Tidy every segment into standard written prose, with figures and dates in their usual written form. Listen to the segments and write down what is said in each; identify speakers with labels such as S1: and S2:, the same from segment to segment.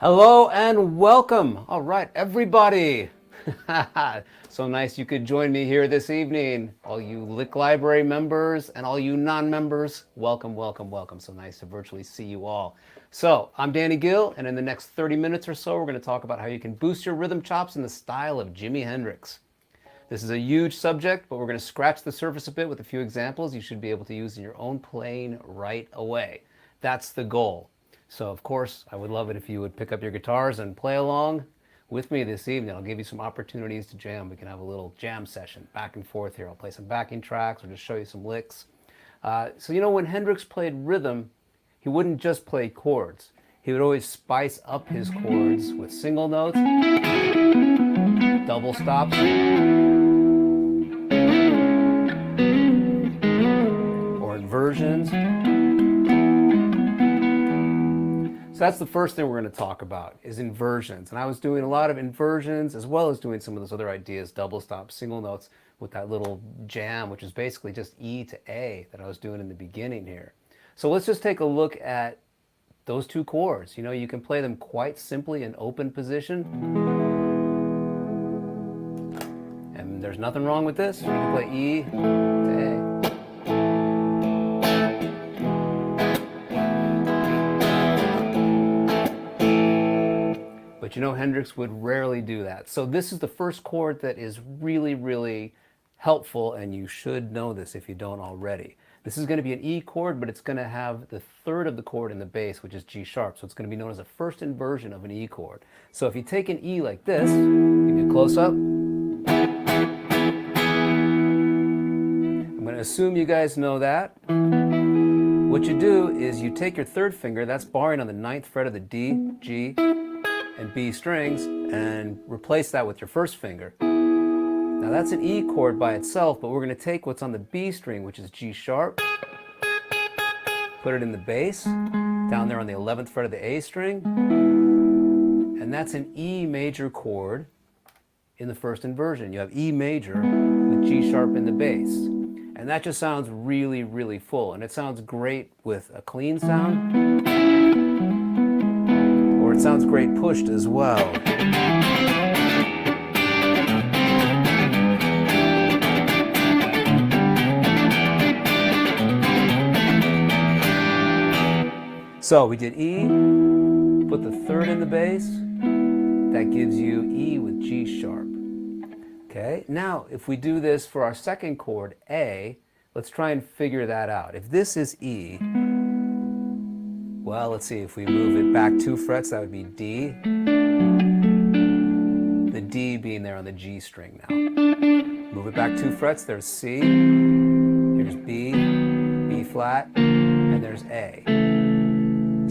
S1: Hello and welcome. All right, everybody. So nice you could join me here this evening. All you Licklibrary members and all you non-members, welcome, welcome, welcome. So nice to virtually see you all. So I'm Danny Gill, and in the next 30 minutes or so, we're going to talk about how you can boost your rhythm chops in the style of Jimi Hendrix. This is a huge subject, but we're going to scratch the surface a bit with a few examples you should be able to use in your own playing right away. That's the goal. So, of course, I would love it if you would pick up your guitars and play along with me this evening. I'll give you some opportunities to jam. We can have a little jam session back and forth here. I'll play some backing tracks or just show you some licks. So, when Hendrix played rhythm, he wouldn't just play chords. He would always spice up his chords with single notes, double stops, or inversions. So that's the first thing we're going to talk about is inversions. And I was doing a lot of inversions as well as doing some of those other ideas, double stops, single notes with that little jam, which is basically just E to A that I was doing in the beginning here. So let's just take a look at those two chords. You can play them quite simply in open position. And there's nothing wrong with this. You can play E to A. But Hendrix would rarely do that. So this is the first chord that is really, really helpful, and you should know this if you don't already. This is going to be an E chord, but it's going to have the third of the chord in the bass, which is G sharp. So it's going to be known as a first inversion of an E chord. So if you take an E like this, give you a close-up. I'm going to assume you guys know that. What you do is you take your third finger, that's barring on the 9th fret of the D, G, and B strings, and replace that with your first finger. Now that's an E chord by itself, but we're going to take what's on the B string, which is G sharp, put it in the bass, down there on the 11th fret of the A string, and that's an E major chord in the first inversion. You have E major with G sharp in the bass. And that just sounds really, really full, and it sounds great with a clean sound. It sounds great pushed as well. So we did E, put the third in the bass, that gives you E with G sharp. Okay, now if we do this for our second chord, A, let's try and figure that out. If this is E, well, let's see, if we move it back 2 frets, that would be D. The D being there on the G string now. Move it back 2 frets, there's C. Here's B, B flat, and there's A.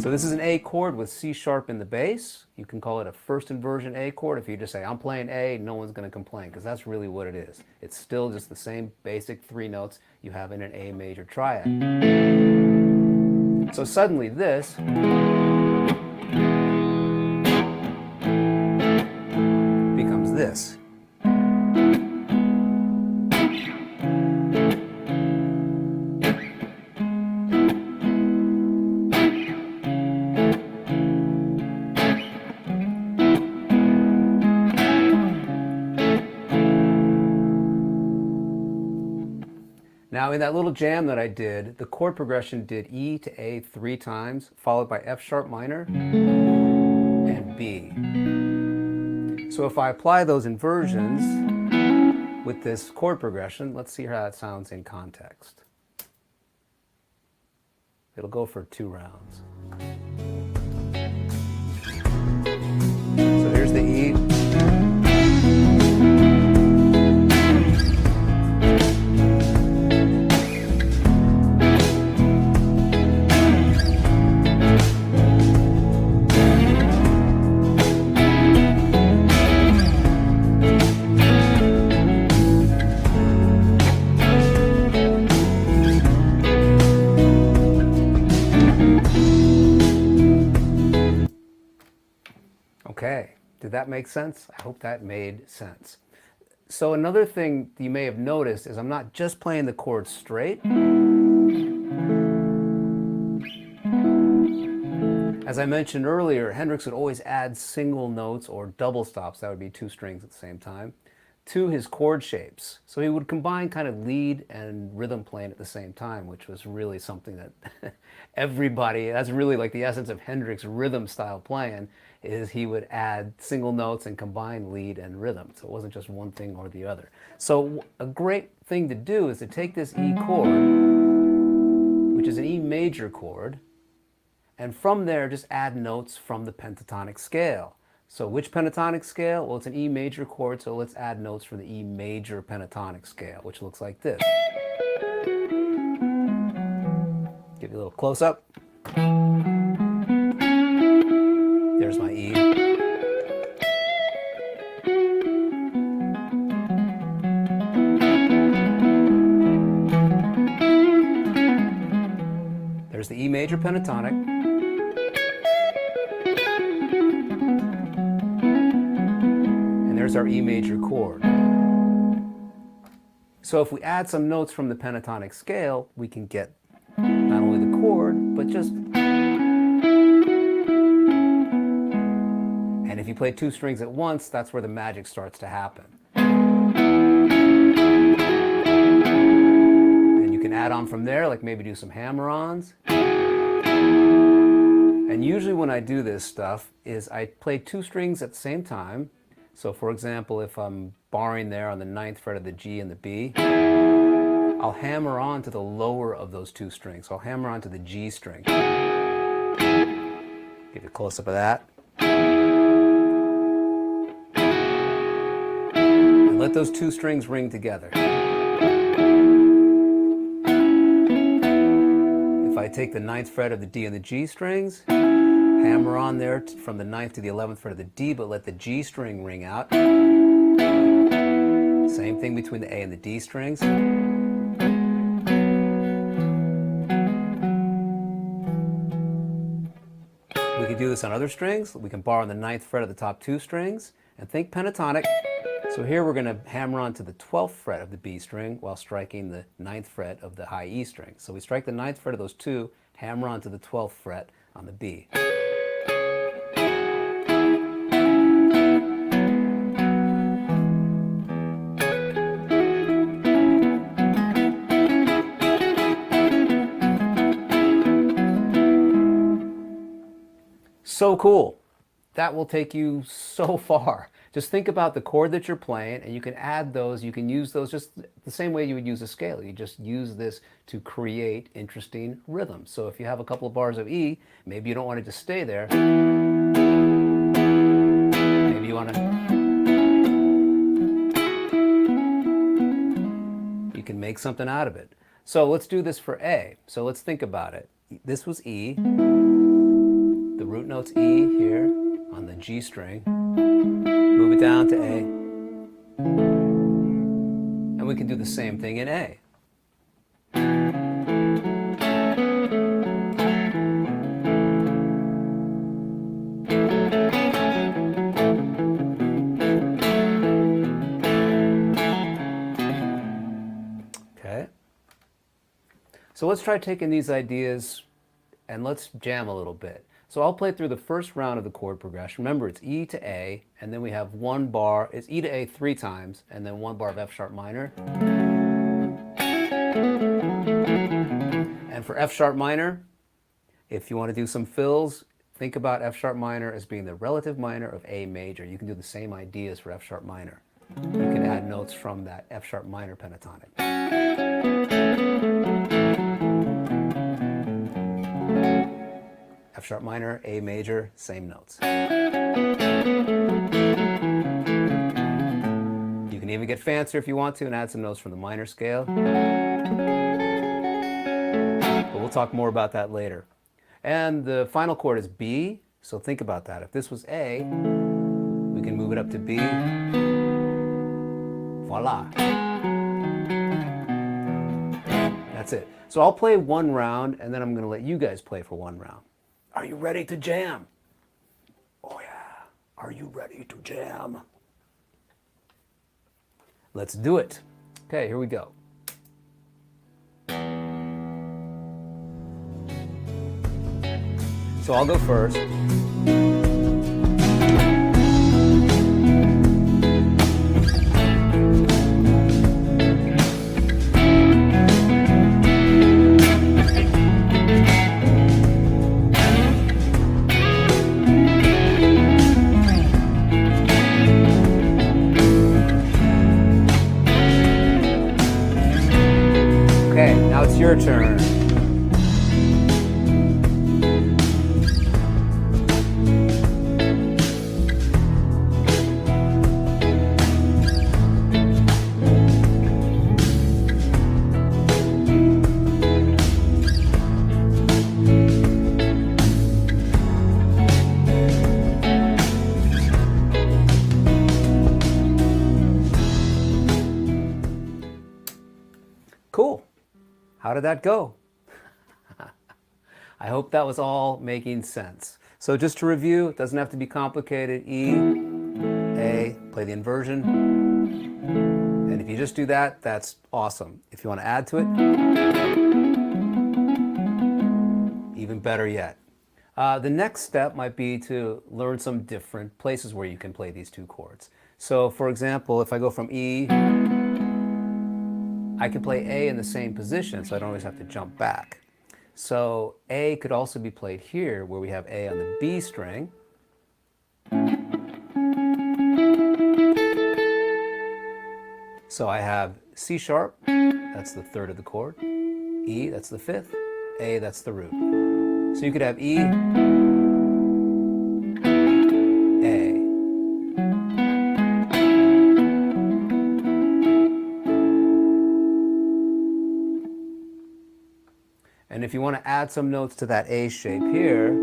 S1: So this is an A chord with C sharp in the bass. You can call it a first inversion A chord. If you just say, I'm playing A, no one's going to complain, because that's really what it is. It's still just the same basic 3 notes you have in an A major triad. So suddenly this becomes this. Now in that little jam that I did, the chord progression did E to A 3 times, followed by F sharp minor and B. So if I apply those inversions with this chord progression, let's see how that sounds in context. It'll go for 2 rounds. So here's the E. Okay, did that make sense? I hope that made sense. So another thing you may have noticed is I'm not just playing the chords straight. As I mentioned earlier, Hendrix would always add single notes or double stops, that would be two strings at the same time, to his chord shapes. So he would combine kind of lead and rhythm playing at the same time, which was really something that everybody, that's really like the essence of Hendrix rhythm style playing, is he would add single notes and combine lead and rhythm. So it wasn't just one thing or the other. So a great thing to do is to take this E chord, which is an E major chord, and from there just add notes from the pentatonic scale. So which pentatonic scale? Well, it's an E major chord, so let's add notes from the E major pentatonic scale, which looks like this. Give you a little close-up. There's my E. There's the E major pentatonic. There's our E major chord. So if we add some notes from the pentatonic scale, we can get not only the chord, but just... And if you play two strings at once, that's where the magic starts to happen. And you can add on from there, like maybe do some hammer-ons. And usually when I do this stuff is I play two strings at the same time. So for example, if I'm barring there on the 9th fret of the G and the B, I'll hammer on to the lower of those two strings. So I'll hammer on to the G string. Give you a close-up of that. And let those two strings ring together. If I take the 9th fret of the D and the G strings, hammer on there from the 9th to the 11th fret of the D, but let the G string ring out. Same thing between the A and the D strings. We can do this on other strings. We can bar on the 9th fret of the top two strings and think pentatonic. So here we're going to hammer on to the 12th fret of the B string while striking the 9th fret of the high E string. So we strike the 9th fret of those two, hammer on to the 12th fret on the B. So cool. That will take you so far. Just think about the chord that you're playing, and you can add those, you can use those just the same way you would use a scale. You just use this to create interesting rhythms. So if you have a couple of bars of E, maybe you don't want it to stay there. Maybe you want to... You can make something out of it. So let's do this for A. So let's think about it. This was E. The root note's E here on the G string. Move it down to A. And we can do the same thing in A. Okay. So let's try taking these ideas and let's jam a little bit. So I'll play through the first round of the chord progression. Remember, it's E to A, and then we have one bar. It's E to A 3 times, and then one bar of F sharp minor. And for F sharp minor, if you want to do some fills, think about F sharp minor as being the relative minor of A major. You can do the same ideas for F sharp minor. You can add notes from that F sharp minor pentatonic. F sharp minor, A major, same notes. You can even get fancier if you want to and add some notes from the minor scale. But we'll talk more about that later. And the final chord is B, so think about that. If this was A, we can move it up to B. Voila. That's it. So I'll play one round, and then I'm going to let you guys play for one round. Are you ready to jam? Oh yeah. Are you ready to jam? Let's do it. Okay, here we go. So I'll go first. Okay, now it's your turn. Cool. How did that go? I hope that was all making sense. So just to review, it doesn't have to be complicated. E, A, play the inversion. And if you just do that, that's awesome. If you want to add to it, even better yet. The next step might be to learn some different places where you can play these two chords. So for example, if I go from E, I could play A in the same position, so I don't always have to jump back. So A could also be played here, where we have A on the B string. So I have C sharp, that's the third of the chord. E, that's the fifth. A, that's the root. So you could have E, A. And if you want to add some notes to that A shape here,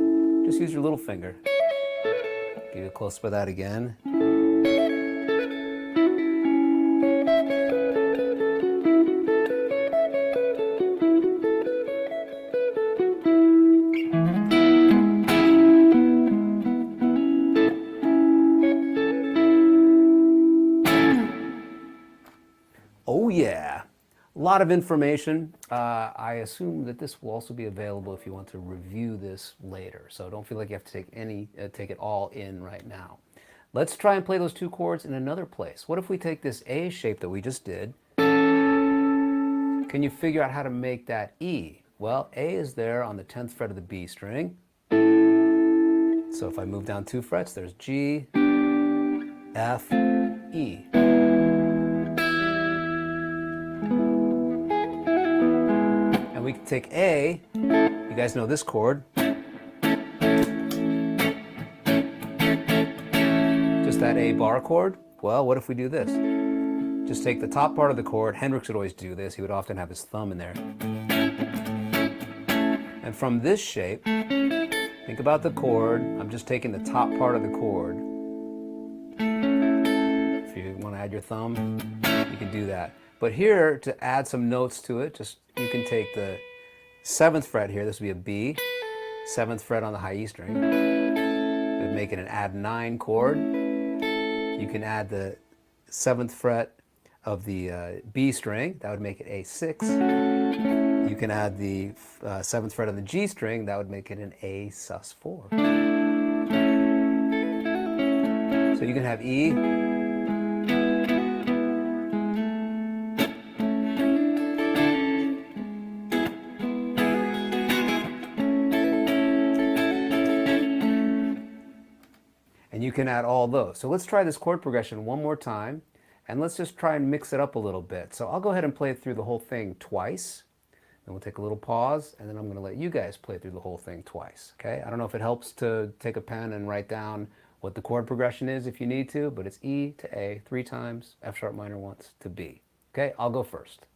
S1: just use your little finger. Give you a close-up of that again. Oh yeah, a lot of information. I assume that this will also be available if you want to review this later. So don't feel like you have to take it all in right now. Let's try and play those two chords in another place. What if we take this A shape that we just did? Can you figure out how to make that E? Well, A is there on the 10th fret of the B string. So if I move down 2 frets, there's G, F, E. And we can take A, you guys know this chord, just that A bar chord. Well, what if we do this? Just take the top part of the chord. Hendrix would always do this. He would often have his thumb in there. And from this shape, think about the chord. I'm just taking the top part of the chord. If you want to add your thumb, you can do that. But here, to add some notes to it, you can take the 7th fret here. This would be a B, 7th fret on the high E string. It would make it an add 9 chord. You can add the 7th fret of the B string. That would make it A6. You can add the 7th fret on the G string. That would make it an A sus4. So you can have E, and you can add all those. So let's try this chord progression one more time, and let's just try and mix it up a little bit. So I'll go ahead and play through the whole thing twice, and we'll take a little pause, and then I'm going to let you guys play through the whole thing twice. Okay? I don't know if it helps to take a pen and write down what the chord progression is if you need to, but it's E to A 3 times, F sharp minor once to B. Okay? I'll go first.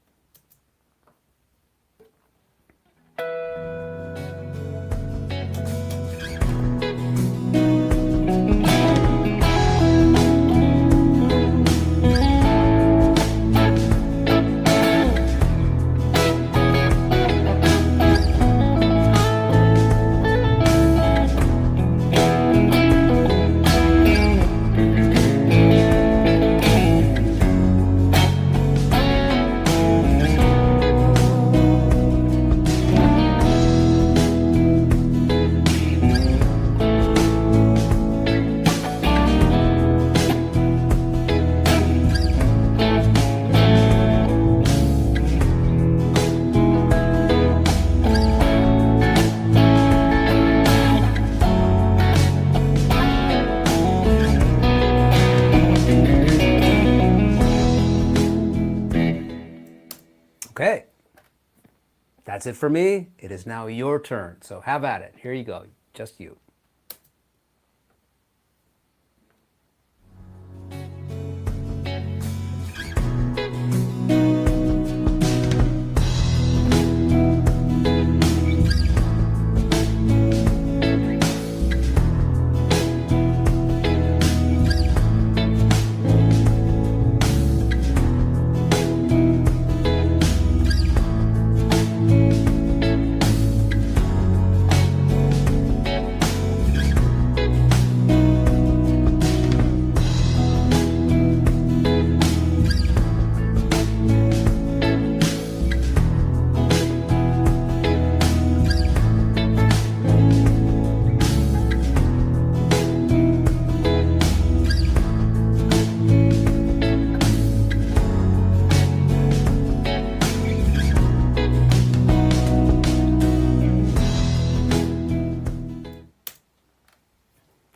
S1: That's it for me. It is now your turn. So have at it. Here you go. Just you.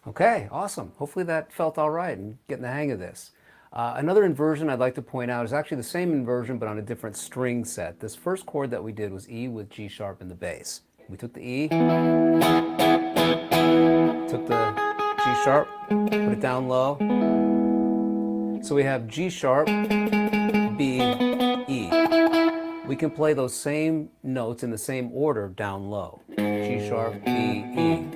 S1: Okay, awesome. Hopefully that felt all right and getting the hang of this. Another inversion I'd like to point out is actually the same inversion but on a different string set. This first chord that we did was E with G sharp in the bass. We took the E, took the G sharp, put it down low. So we have G sharp, B, E. We can play those same notes in the same order down low. G sharp, B, E.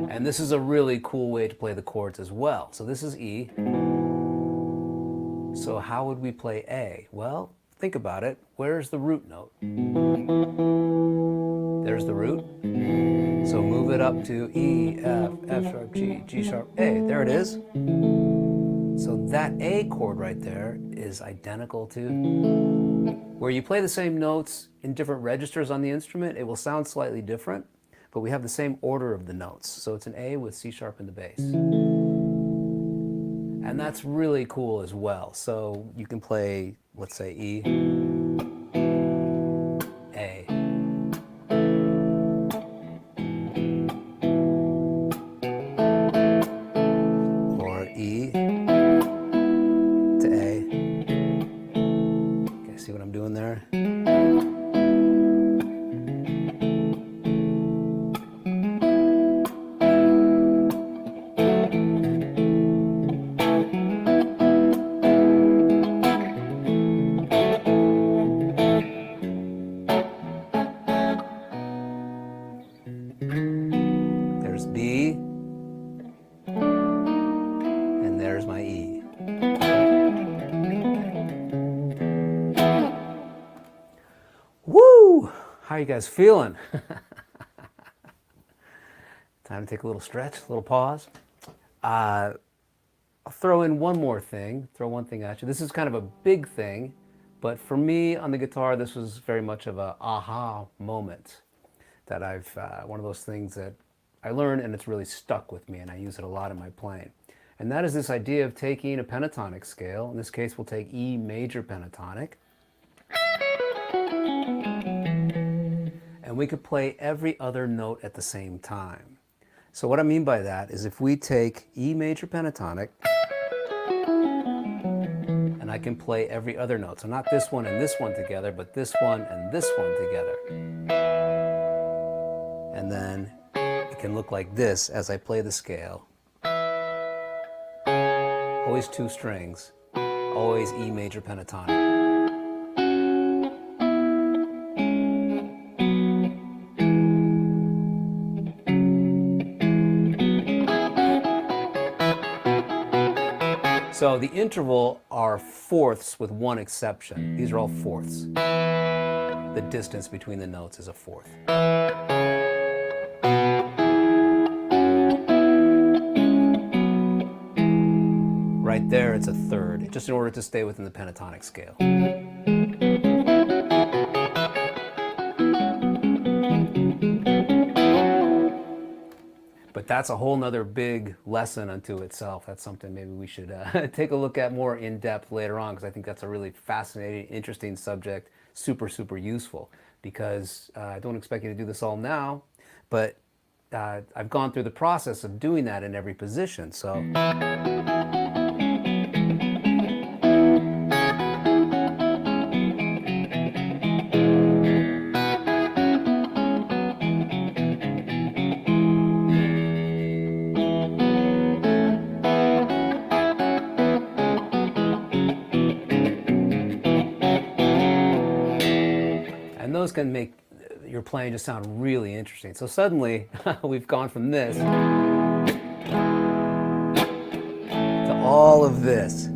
S1: And this is a really cool way to play the chords as well. So this is E. So how would we play A? Well, think about it. Where's the root note? There's the root. So move it up to E, F, F sharp, G, G sharp, A. There it is. So that A chord right there is identical to where you play the same notes in different registers on the instrument. It will sound slightly different, but we have the same order of the notes. So it's an A with C sharp in the bass. And that's really cool as well. So you can play, let's say, E, A. Or E to A. Okay, see what I'm doing there? There's B, and there's my E. Woo! How are you guys feeling? Time to take a little stretch, a little pause. I'll throw in one more thing, throw one thing at you. This is kind of a big thing, but for me on the guitar, this was very much of a aha moment that one of those things that I learned and it's really stuck with me and I use it a lot in my playing. And that is this idea of taking a pentatonic scale. In this case, we'll take E major pentatonic. And we could play every other note at the same time. So what I mean by that is if we take E major pentatonic, and I can play every other note. So not this one and this one together, but this one and this one together. And then it can look like this as I play the scale. Always two strings, always E major pentatonic. So the interval are fourths with one exception. These are all fourths. The distance between the notes is a fourth. Right there, it's a third, just in order to stay within the pentatonic scale. But that's a whole nother big lesson unto itself. That's something maybe we should take a look at more in depth later on, because I think that's a really fascinating, interesting subject, super, super useful. Because I don't expect you to do this all now, but I've gone through the process of doing that in every position. So. can make your playing just sound really interesting. So suddenly we've gone from this to all of this.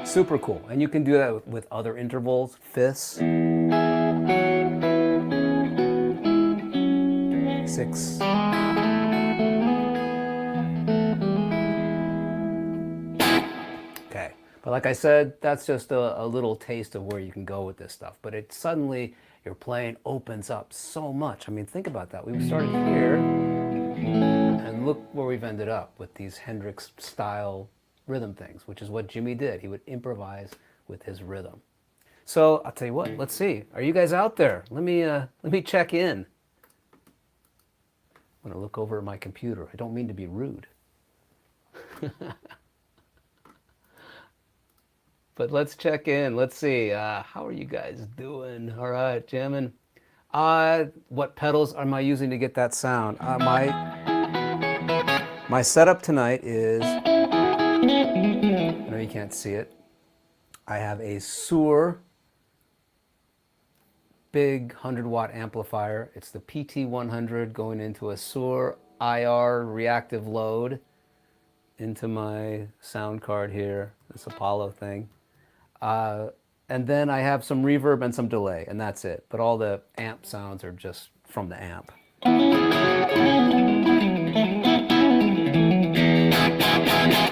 S1: Super cool. And you can do that with other intervals, fifths, 6. Okay. But like I said, that's just a little taste of where you can go with this stuff. But it suddenly, your playing opens up so much. I mean, think about that. We started here, and look where we've ended up with these Hendrix style rhythm things, which is what Jimmy did. He would improvise with his rhythm. So I'll tell you what, let's see. Are you guys out there? Let me check in. I'm gonna look over at my computer. I don't mean to be rude. But let's check in. Let's see. How are you guys doing? All right, jamming. What pedals am I using to get that sound? My setup tonight is, I know you can't see it. I have a Suhr big 100-watt amplifier. It's the PT100 going into a Suhr IR reactive load into my sound card here, this Apollo thing. And then I have some reverb and some delay, and that's it. But all the amp sounds are just from the amp.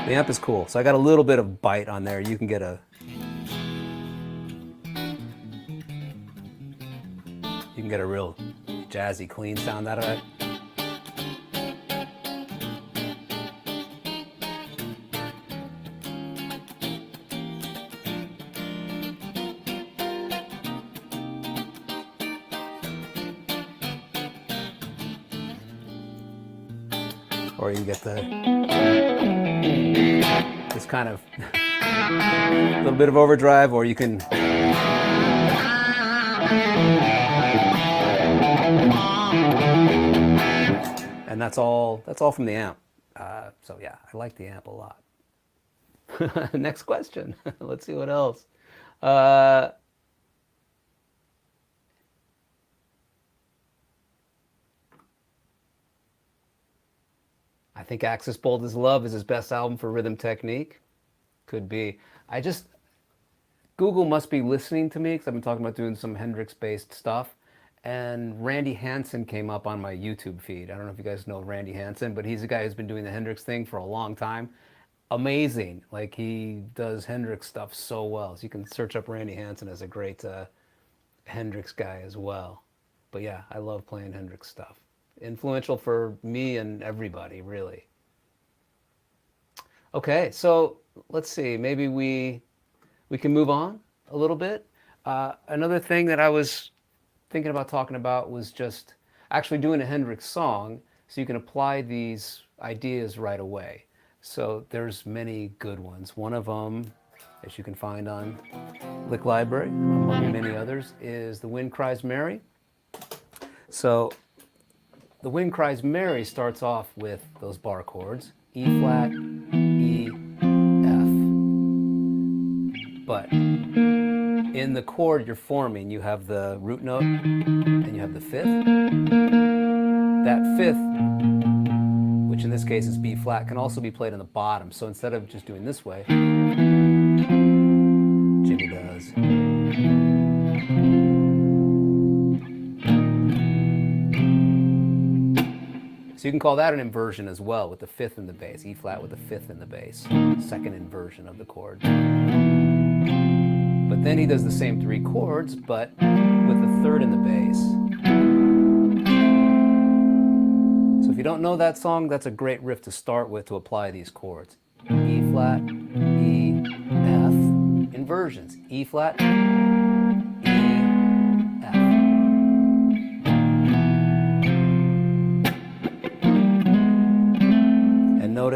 S1: The amp is cool, so I got a little bit of bite on there. You can get a real jazzy, clean sound out of it. Or you can get this kind of little bit of overdrive, or you can and that's all from the amp. So yeah, I like the amp a lot. Next question. Let's see what else. I think Axis Bold as Love is his best album for rhythm technique. Could be. Google must be listening to me because I've been talking about doing some Hendrix-based stuff. And Randy Hansen came up on my YouTube feed. I don't know if you guys know Randy Hansen, but he's a guy who's been doing the Hendrix thing for a long time. Amazing. Like, he does Hendrix stuff so well. So you can search up Randy Hansen as a great Hendrix guy as well. But yeah, I love playing Hendrix stuff. Influential for me and everybody, really. Okay, so let's see. Maybe we can move on a little bit. Another thing that I was thinking about talking about was just actually doing a Hendrix song so you can apply these ideas right away. So there's many good ones. One of them, as you can find on Licklibrary, among many others, is The Wind Cries Mary. So The Wind Cries Mary starts off with those bar chords, E flat, E, F. But in the chord you're forming, you have the root note and you have the fifth. That fifth, which in this case is B flat, can also be played on the bottom. So instead of just doing this way, Jimmy does. So you can call that an inversion as well, with the fifth in the bass, E flat with the fifth in the bass, second inversion of the chord. But then he does the same three chords, but with the third in the bass. So if you don't know that song, that's a great riff to start with to apply these chords. E flat, E, F, inversions, E flat, E, F.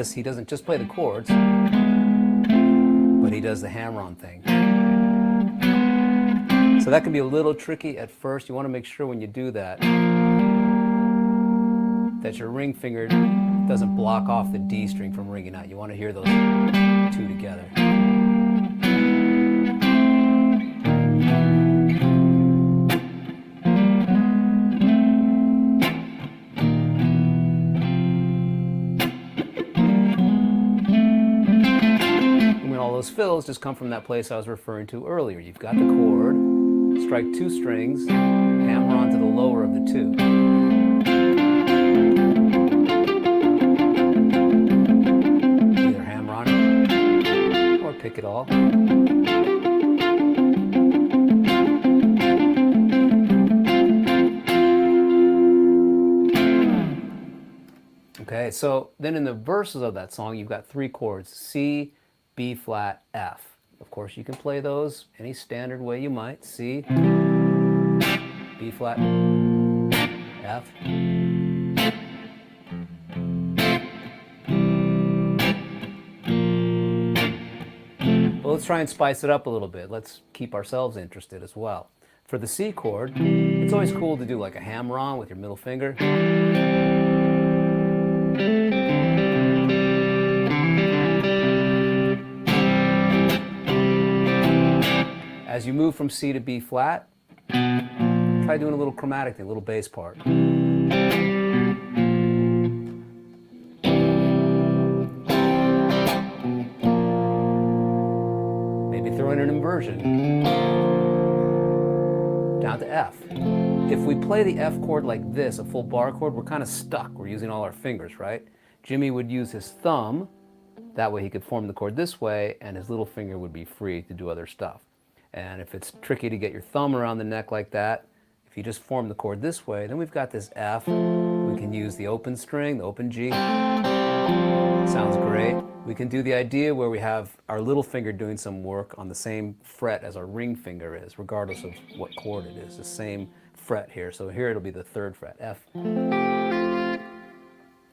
S1: notice he doesn't just play the chords, but he does the hammer-on thing. So that can be a little tricky at first. You want to make sure when you do that, that your ring finger doesn't block off the D string from ringing out. You want to hear those two together. And when all those fills just come from that place I was referring to earlier. You've got the chord, strike two strings, hammer onto the lower of the two. Pick it all. Okay, so then in the verses of that song, you've got three chords: C, B flat, F. Of course, you can play those any standard way you might. C, B flat, F. Let's try and spice it up a little bit. Let's keep ourselves interested as well. For the C chord, it's always cool to do like a hammer-on with your middle finger. As you move from C to B flat, try doing a little chromatic thing, a little bass part. An inversion down to F. If we play the F chord like this, a full bar chord, we're kind of stuck. We're using all our fingers, right? Jimmy would use his thumb. That way he could form the chord this way, and his little finger would be free to do other stuff. And if it's tricky to get your thumb around the neck like that, if you just form the chord this way, then we've got this F. We can use the open string, the open G. Sounds great. We can do the idea where we have our little finger doing some work on the same fret as our ring finger is, regardless of what chord it is, the same fret here. So here it'll be the third fret, F.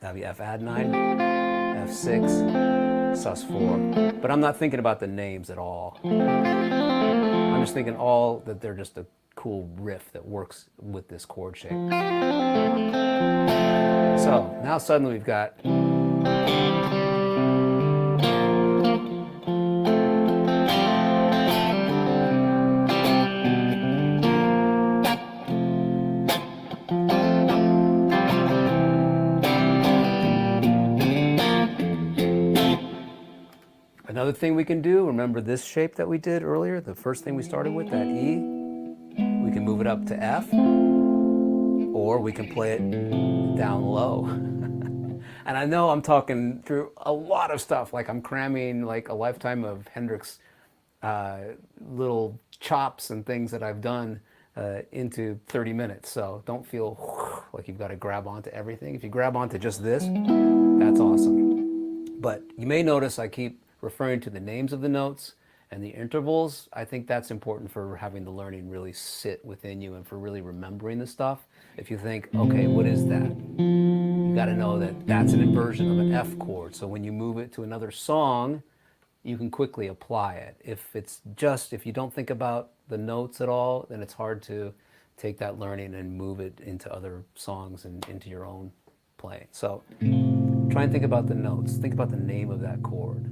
S1: That'll be F add 9, F6, sus4. But I'm not thinking about the names at all. I'm just thinking all that they're just a cool riff that works with this chord shape. So now suddenly we've got another thing we can do. Remember this shape that we did earlier, the first thing we started with, that E? We can move it up to F, or we can play it down low. And I know I'm talking through a lot of stuff, like I'm cramming like a lifetime of Hendrix little chops and things that I've done into 30 minutes. So don't feel like you've got to grab onto everything. If you grab onto just this, that's awesome. But you may notice I keep referring to the names of the notes and the intervals. I think that's important for having the learning really sit within you and for really remembering the stuff. If you think, okay, what is that? You got to know that that's an inversion of an F chord. So when you move it to another song, you can quickly apply it. If you don't think about the notes at all, then it's hard to take that learning and move it into other songs and into your own playing. So try and think about the notes. Think about the name of that chord.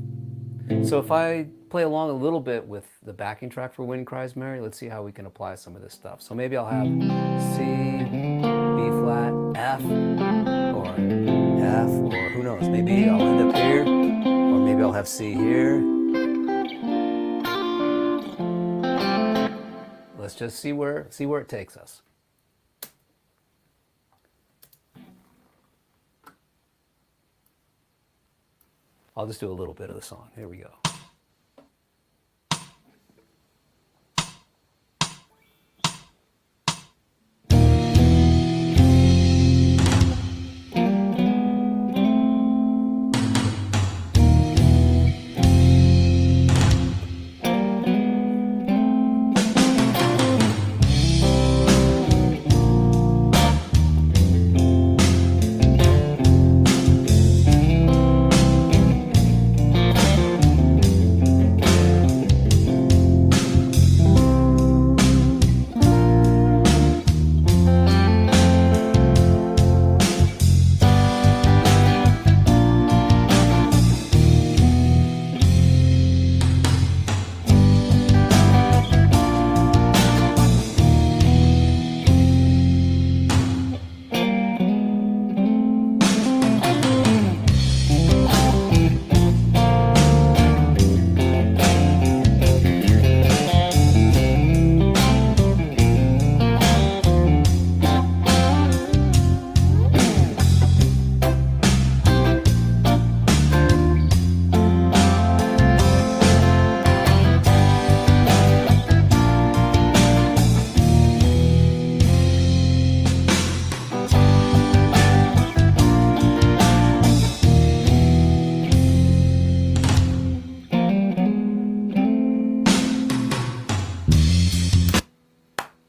S1: So if I play along a little bit with the backing track for Wind Cries Mary, let's see how we can apply some of this stuff. So maybe I'll have C, B flat, F, or F, or who knows, maybe I'll end up here, or maybe I'll have C here. Let's just see where it takes us. I'll just do a little bit of the song. Here we go.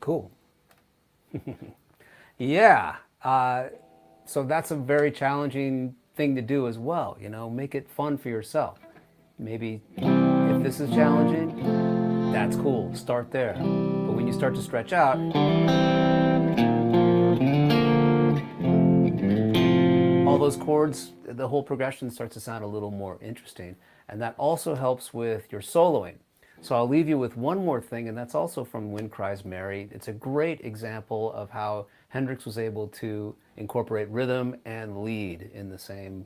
S1: Cool. Yeah. So that's a very challenging thing to do as well. You know, make it fun for yourself. Maybe if this is challenging, that's cool. Start there. But when you start to stretch out, all those chords, the whole progression starts to sound a little more interesting. And that also helps with your soloing. So I'll leave you with one more thing, and that's also from Wind Cries Mary. It's a great example of how Hendrix was able to incorporate rhythm and lead in the same,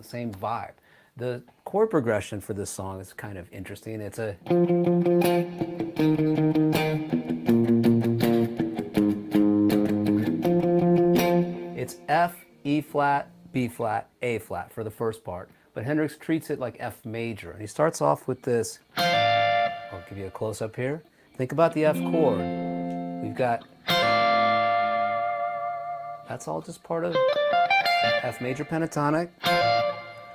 S1: same vibe. The chord progression for this song is kind of interesting. It's F, E flat, B flat, A flat for the first part, but Hendrix treats it like F major, and he starts off with this. I'll give you a close-up here. Think about the F chord. We've got, that's all just part of F major pentatonic.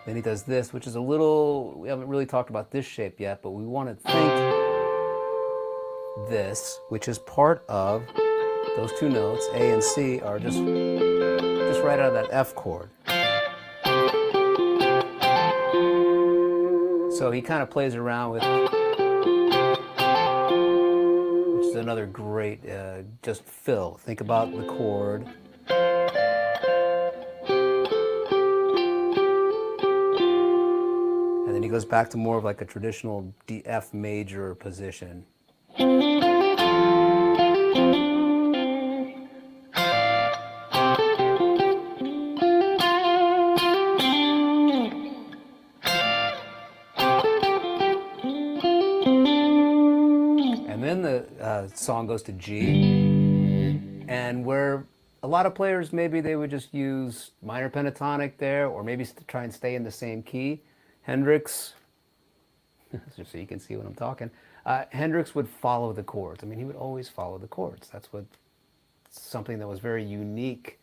S1: Then he does this, which is a little, we haven't really talked about this shape yet, but we want to think this, which is part of those two notes, A and C, are just right out of that F chord. So he kind of plays around with, which is another great, just fill. Think about the chord. And then he goes back to more of like a traditional D, F major position. And then the song goes to G, and where a lot of players, maybe they would just use minor pentatonic there, or maybe try and stay in the same key. Hendrix, just so you can see what I'm talking, Hendrix would follow the chords. I mean, he would always follow the chords. That's something that was very unique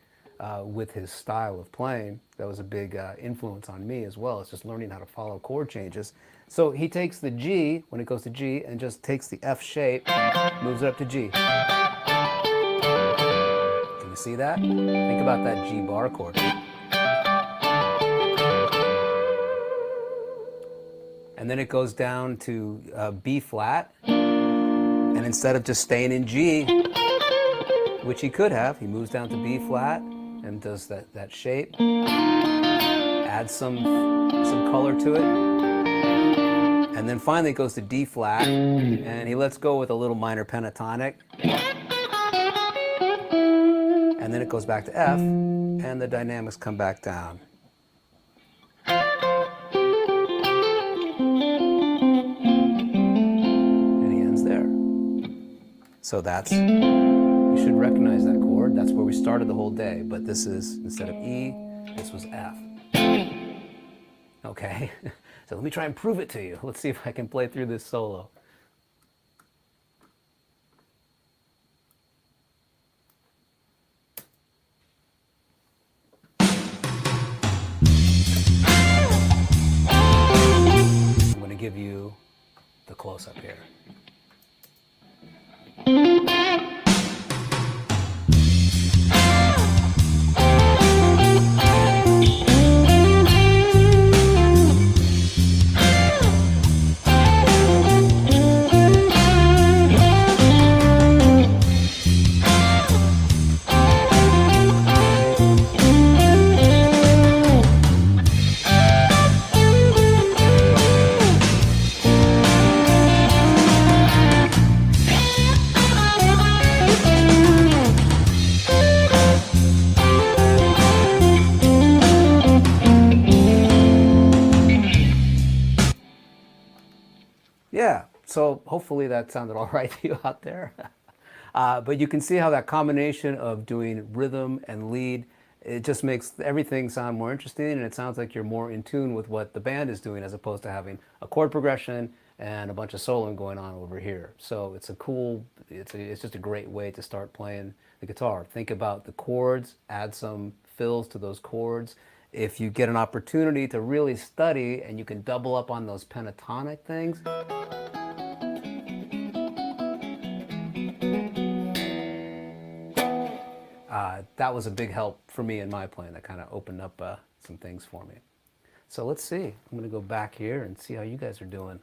S1: with his style of playing. That was a big influence on me as well. It's just learning how to follow chord changes. So he takes the G, when it goes to G, and just takes the F shape, moves it up to G. Can you see that? Think about that G bar chord. And then it goes down to B flat, and instead of just staying in G, which he could have, he moves down to B flat and does that shape, adds some color to it, and then finally it goes to D flat, and he lets go with a little minor pentatonic, and then it goes back to F, and the dynamics come back down. So you should recognize that chord. That's where we started the whole day. But this is, instead of E, this was F. Okay, so let me try and prove it to you. Let's see if I can play through this solo. I'm going to give you the close-up here. Yeah, so hopefully that sounded all right to you out there. But you can see how that combination of doing rhythm and lead, it just makes everything sound more interesting, and it sounds like you're more in tune with what the band is doing as opposed to having a chord progression and a bunch of soloing going on over here. So it's it's just a great way to start playing the guitar. Think about the chords, add some fills to those chords. If you get an opportunity to really study and you can double up on those pentatonic things, that was a big help for me in my playing. That kind of opened up some things for me. So let's see. I'm going to go back here and see how you guys are doing.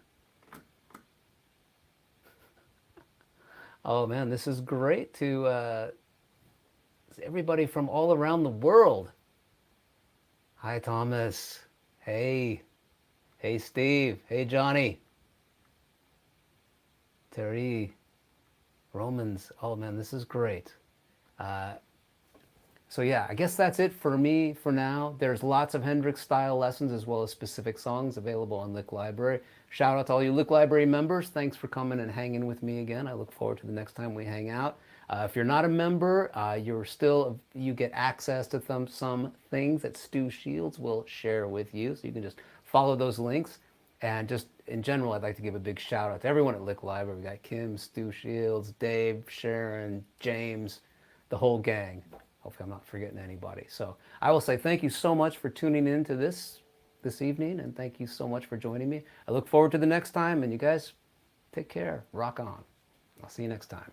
S1: Oh man, this is great to everybody from all around the world. Hi, Thomas. Hey. Hey, Steve. Hey, Johnny. Terry. Romans. Oh man, this is great. So yeah, I guess that's it for me for now. There's lots of Hendrix style lessons as well as specific songs available on Licklibrary. Shout out to all you Licklibrary members. Thanks for coming and hanging with me again. I look forward to the next time we hang out. If you're not a member, you get access to some things that Stu Shields will share with you. So you can just follow those links. And just in general, I'd like to give a big shout out to everyone at Licklibrary. We got Kim, Stu Shields, Dave, Sharon, James, the whole gang. Hopefully I'm not forgetting anybody. So I will say thank you so much for tuning in to this evening, and thank you so much for joining me. I look forward to the next time, and you guys take care. Rock on. I'll see you next time.